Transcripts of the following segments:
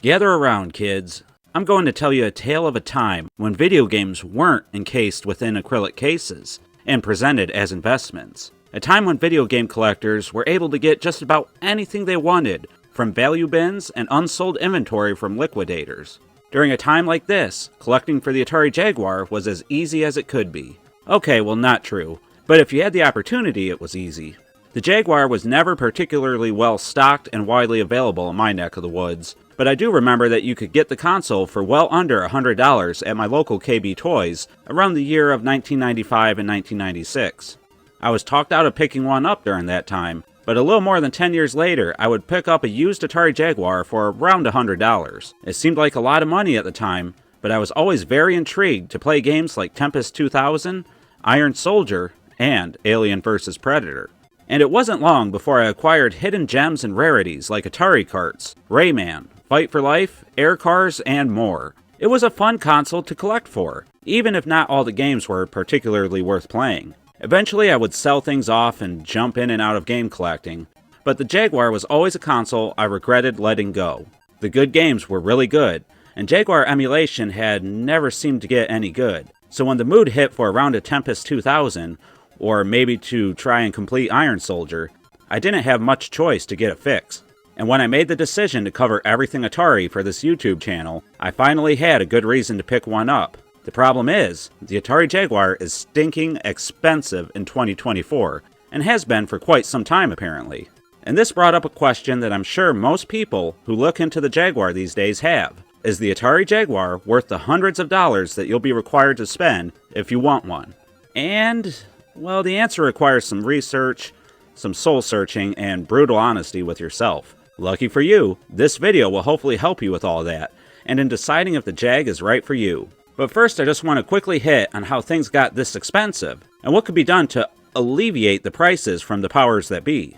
Gather around, kids. I'm going to tell you a tale of a time when video games weren't encased within acrylic cases and presented as investments. A time when video game collectors were able to get just about anything they wanted from value bins and unsold inventory from liquidators. During a time like this, collecting for the Atari Jaguar was as easy as it could be. Okay, well, not true, but if you had the opportunity, it was easy. The Jaguar was never particularly well stocked and widely available in my neck of the woods, but I do remember that you could get the console for well under $100 at my local KB Toys around the year of 1995 and 1996. I was talked out of picking one up during that time, but a little more than 10 years later, I would pick up a used Atari Jaguar for around $100. It seemed like a lot of money at the time, but I was always very intrigued to play games like Tempest 2000, Iron Soldier, and Alien vs. Predator. And it wasn't long before I acquired hidden gems and rarities like Atari Carts, Rayman, Fight for Life, Air Cars, and more. It was a fun console to collect for, even if not all the games were particularly worth playing. Eventually I would sell things off and jump in and out of game collecting, but the Jaguar was always a console I regretted letting go. The good games were really good, and Jaguar emulation had never seemed to get any good, so when the mood hit for a round of Tempest 2000, or maybe to try and complete Iron Soldier, I didn't have much choice to get a fix. And when I made the decision to cover everything Atari for this YouTube channel, I finally had a good reason to pick one up. The problem is, the Atari Jaguar is stinking expensive in 2024, and has been for quite some time apparently. And this brought up a question that I'm sure most people who look into the Jaguar these days have. Is the Atari Jaguar worth the hundreds of dollars that you'll be required to spend if you want one? And, well, the answer requires some research, some soul searching, and brutal honesty with yourself. Lucky for you, this video will hopefully help you with all that, and in deciding if the Jag is right for you. But first I just want to quickly hit on how things got this expensive, and what could be done to alleviate the prices from the powers that be.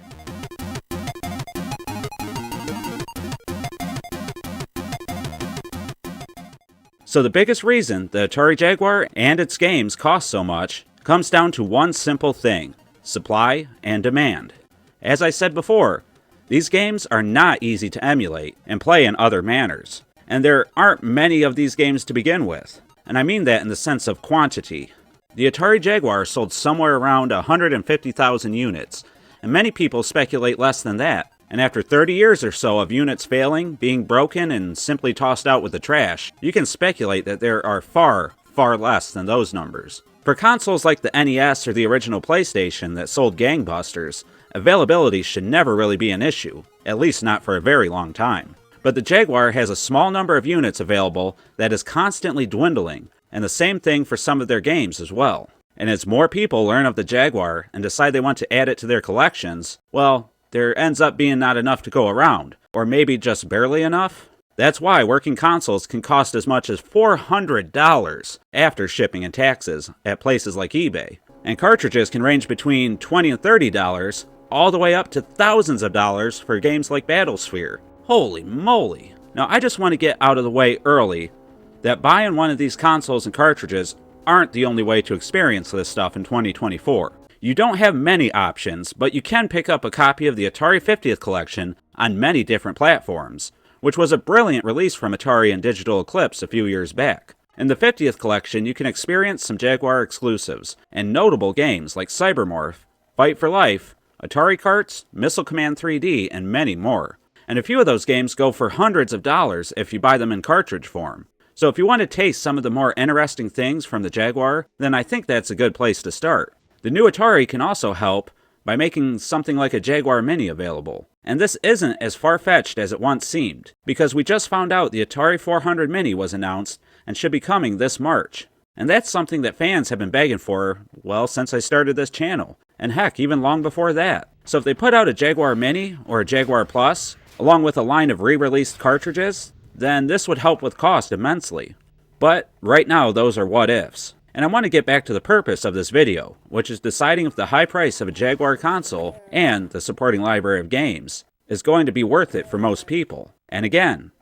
So the biggest reason the Atari Jaguar and its games cost so much comes down to one simple thing: supply and demand. As I said before, these games are not easy to emulate and play in other manners, and there aren't many of these games to begin with, and I mean that in the sense of quantity. The Atari Jaguar sold somewhere around 150,000 units, and many people speculate less than that, and after 30 years or so of units failing, being broken, and simply tossed out with the trash, you can speculate that there are far, far less than those numbers. For consoles like the NES or the original PlayStation that sold gangbusters, availability should never really be an issue, at least not for a very long time. But the Jaguar has a small number of units available that is constantly dwindling, and the same thing for some of their games as well. And as more people learn of the Jaguar and decide they want to add it to their collections, well, there ends up being not enough to go around, or maybe just barely enough. That's why working consoles can cost as much as $400 after shipping and taxes at places like eBay. And cartridges can range between $20 and $30, all the way up to thousands of dollars for games like Battlesphere. Holy moly! Now I just want to get out of the way early that buying one of these consoles and cartridges aren't the only way to experience this stuff in 2024. You don't have many options, but you can pick up a copy of the Atari 50th collection on many different platforms, which was a brilliant release from Atari and Digital Eclipse a few years back. In the 50th collection, you can experience some Jaguar exclusives, and notable games like Cybermorph, Fight for Life, Atari Carts, Missile Command 3D, and many more. And a few of those games go for hundreds of dollars if you buy them in cartridge form. So if you want to taste some of the more interesting things from the Jaguar, then I think that's a good place to start. The new Atari can also help by making something like a Jaguar Mini available. And this isn't as far-fetched as it once seemed, because we just found out the Atari 400 Mini was announced and should be coming this March. And that's something that fans have been begging for, well, since I started this channel. And heck, even long before that. So if they put out a Jaguar Mini or a Jaguar Plus, along with a line of re-released cartridges, then this would help with cost immensely. But right now, those are what-ifs. And I want to get back to the purpose of this video, which is deciding if the high price of a Jaguar console and the supporting library of games is going to be worth it for most people. And again,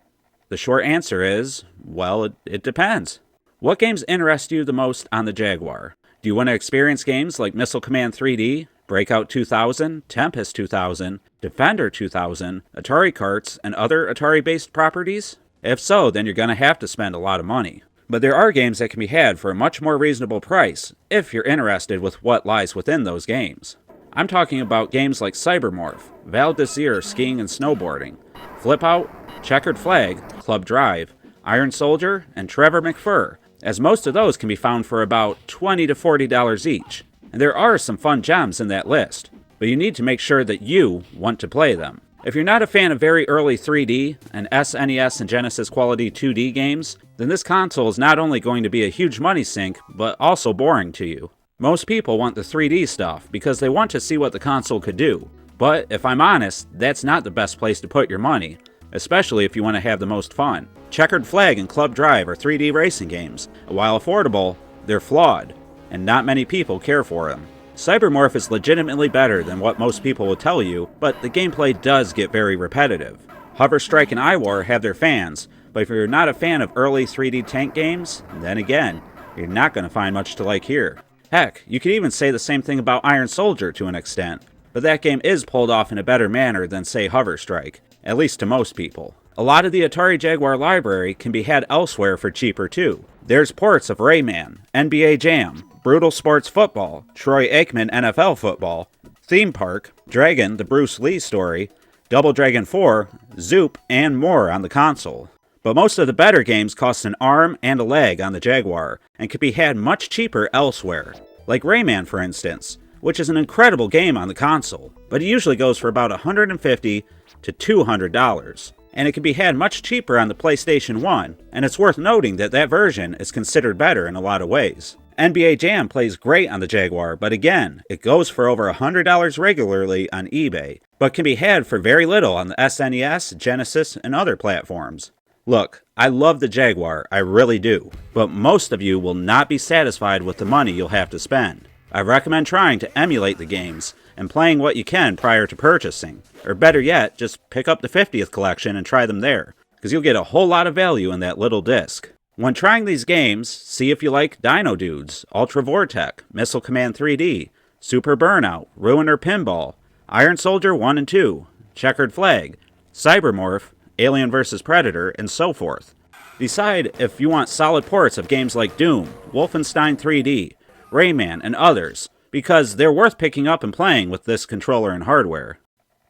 the short answer is, well, it depends. What games interest you the most on the Jaguar? Do you want to experience games like Missile Command 3D, Breakout 2000, Tempest 2000, Defender 2000, Atari Carts, and other Atari-based properties? If so, then you're going to have to spend a lot of money. But there are games that can be had for a much more reasonable price if you're interested with what lies within those games. I'm talking about games like Cybermorph, Val d'Isere Skiing and Snowboarding, Flip Out, Checkered Flag, Club Drive, Iron Soldier, and Trevor McFur, as most of those can be found for about $20 to $40 each. And there are some fun gems in that list, but you need to make sure that you want to play them. If you're not a fan of very early 3D and SNES and Genesis quality 2D games, then this console is not only going to be a huge money sink, but also boring to you. Most people want the 3D stuff because they want to see what the console could do, but if I'm honest, that's not the best place to put your money, especially if you want to have the most fun. Checkered Flag and Club Drive are 3D racing games, and while affordable, they're flawed, and not many people care for them. Cybermorph is legitimately better than what most people will tell you, but the gameplay does get very repetitive. Hover Strike and iWar have their fans, but if you're not a fan of early 3D tank games, then again, you're not going to find much to like here. Heck, you could even say the same thing about Iron Soldier to an extent, but that game is pulled off in a better manner than, say, Hover Strike, at least to most people. A lot of the Atari Jaguar library can be had elsewhere for cheaper too. There's ports of Rayman, NBA Jam, Brutal Sports Football, Troy Aikman NFL Football, Theme Park, Dragon the Bruce Lee Story, Double Dragon 4, Zoop, and more on the console. But most of the better games cost an arm and a leg on the Jaguar, and could be had much cheaper elsewhere. Like Rayman for instance, which is an incredible game on the console, but it usually goes for about $150 to $200. And it can be had much cheaper on the PlayStation 1, and it's worth noting that that version is considered better in a lot of ways. NBA Jam plays great on the Jaguar, but again, it goes for over $100 regularly on eBay, but can be had for very little on the SNES, Genesis, and other platforms. Look, I love the Jaguar, I really do, but most of you will not be satisfied with the money you'll have to spend. I recommend trying to emulate the games, and playing what you can prior to purchasing. Or better yet, just pick up the 50th collection and try them there, because you'll get a whole lot of value in that little disc. When trying these games, see if you like Dino Dudes, Ultra Vortec, Missile Command 3D, Super Burnout, Ruiner Pinball, Iron Soldier 1 and 2, Checkered Flag, Cybermorph, Alien vs. Predator, and so forth. Decide if you want solid ports of games like Doom, Wolfenstein 3D, Rayman, and others, because they're worth picking up and playing with this controller and hardware.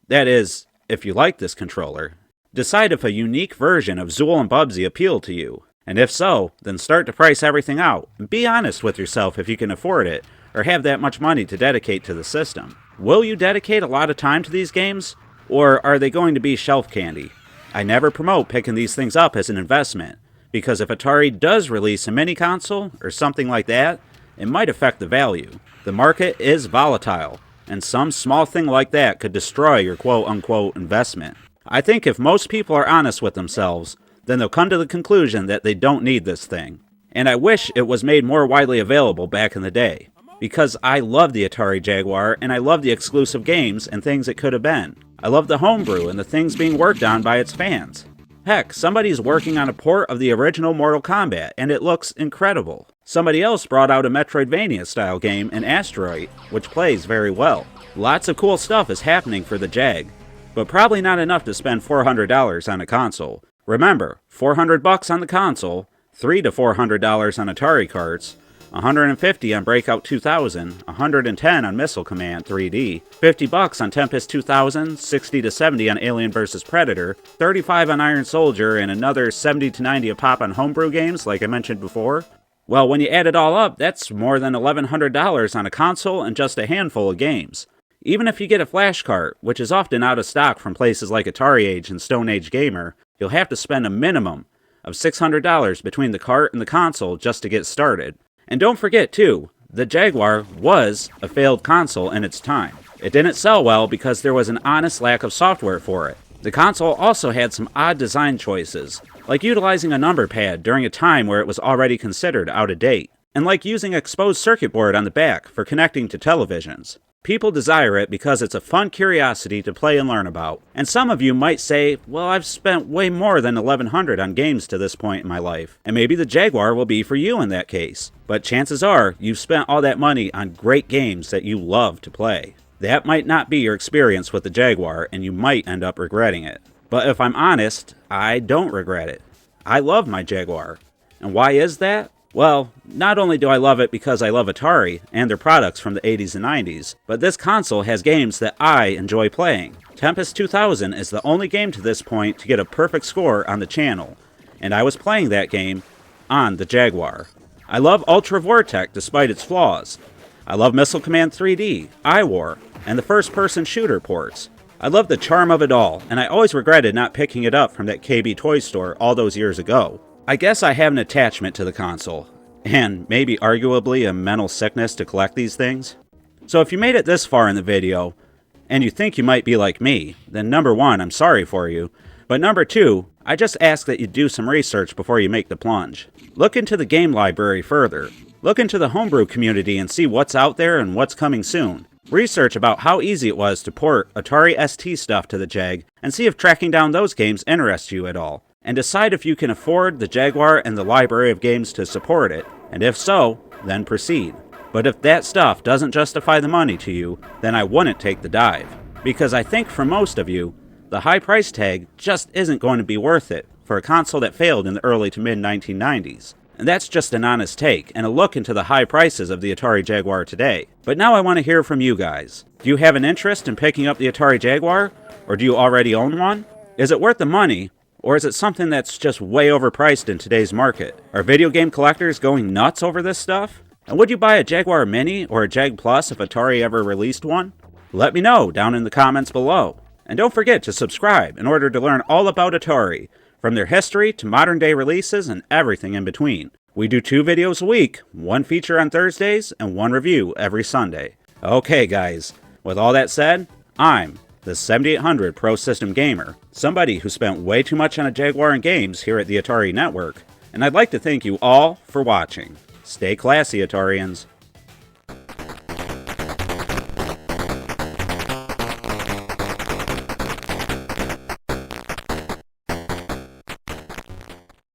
That is, if you like this controller. Decide if a unique version of Zool and Bubsy appeal to you, and if so, then start to price everything out, and be honest with yourself if you can afford it, or have that much money to dedicate to the system. Will you dedicate a lot of time to these games, or are they going to be shelf candy? I never promote picking these things up as an investment, because if Atari does release a mini console, or something like that, it might affect the value. The market is volatile, and some small thing like that could destroy your quote-unquote investment. I think if most people are honest with themselves, then they'll come to the conclusion that they don't need this thing. And I wish it was made more widely available back in the day, because I love the Atari Jaguar, and I love the exclusive games and things it could have been. I love the homebrew and the things being worked on by its fans. Heck, somebody's working on a port of the original Mortal Kombat, and it looks incredible. Somebody else brought out a Metroidvania-style game in Asteroid, which plays very well. Lots of cool stuff is happening for the Jag, but probably not enough to spend $400 on a console. Remember, $400 on the console, $300 to $400 on Atari carts, $150 on Breakout 2000, $110 on Missile Command 3D, $50 on Tempest 2000, $60 to $70 on Alien vs. Predator, $35 on Iron Soldier, and another $70 to $90 a pop on homebrew games like I mentioned before. Well, when you add it all up, that's more than $1,100 on a console and just a handful of games. Even if you get a flash cart, which is often out of stock from places like Atari Age and Stone Age Gamer, you'll have to spend a minimum of $600 between the cart and the console just to get started. And don't forget too, the Jaguar was a failed console in its time. It didn't sell well because there was an honest lack of software for it. The console also had some odd design choices, like utilizing a number pad during a time where it was already considered out of date, and like using exposed circuit board on the back for connecting to televisions. People desire it because it's a fun curiosity to play and learn about. And some of you might say, well, I've spent way more than $1,100 on games to this point in my life, and maybe the Jaguar will be for you in that case. But chances are, you've spent all that money on great games that you love to play. That might not be your experience with the Jaguar, and you might end up regretting it. But if I'm honest, I don't regret it. I love my Jaguar. And why is that? Well, not only do I love it because I love Atari and their products from the 80s and 90s, but this console has games that I enjoy playing. Tempest 2000 is the only game to this point to get a perfect score on the channel, and I was playing that game on the Jaguar. I love Ultra Vortec despite its flaws. I love Missile Command 3D, iWar, and the first-person shooter ports. I love the charm of it all, and I always regretted not picking it up from that KB toy store all those years ago. I guess I have an attachment to the console, and maybe arguably a mental sickness to collect these things. So if you made it this far in the video, and you think you might be like me, then number one, I'm sorry for you, but number two, I just ask that you do some research before you make the plunge. Look into the game library further. Look into the homebrew community and see what's out there and what's coming soon. Research about how easy it was to port Atari ST stuff to the Jag, and see if tracking down those games interests you at all. And decide if you can afford the Jaguar and the library of games to support it, and if so, then proceed. But if that stuff doesn't justify the money to you, then I wouldn't take the dive. Because I think for most of you, the high price tag just isn't going to be worth it for a console that failed in the early to mid 1990s. And that's just an honest take, and a look into the high prices of the Atari Jaguar today. But now I want to hear from you guys. Do you have an interest in picking up the Atari Jaguar? Or do you already own one? Is it worth the money? Or is it something that's just way overpriced in today's market? Are video game collectors going nuts over this stuff? And would you buy a Jaguar Mini or a Jag Plus if Atari ever released one? Let me know down in the comments below. And don't forget to subscribe in order to learn all about Atari, from their history to modern day releases and everything in between. We do 2 videos a week, one feature on Thursdays and one review every Sunday. Okay guys, with all that said, I'm the 7800 Pro System Gamer, somebody who spent way too much on a Jaguar and games here at the Atari Network, and I'd like to thank you all for watching. Stay classy, Atarians.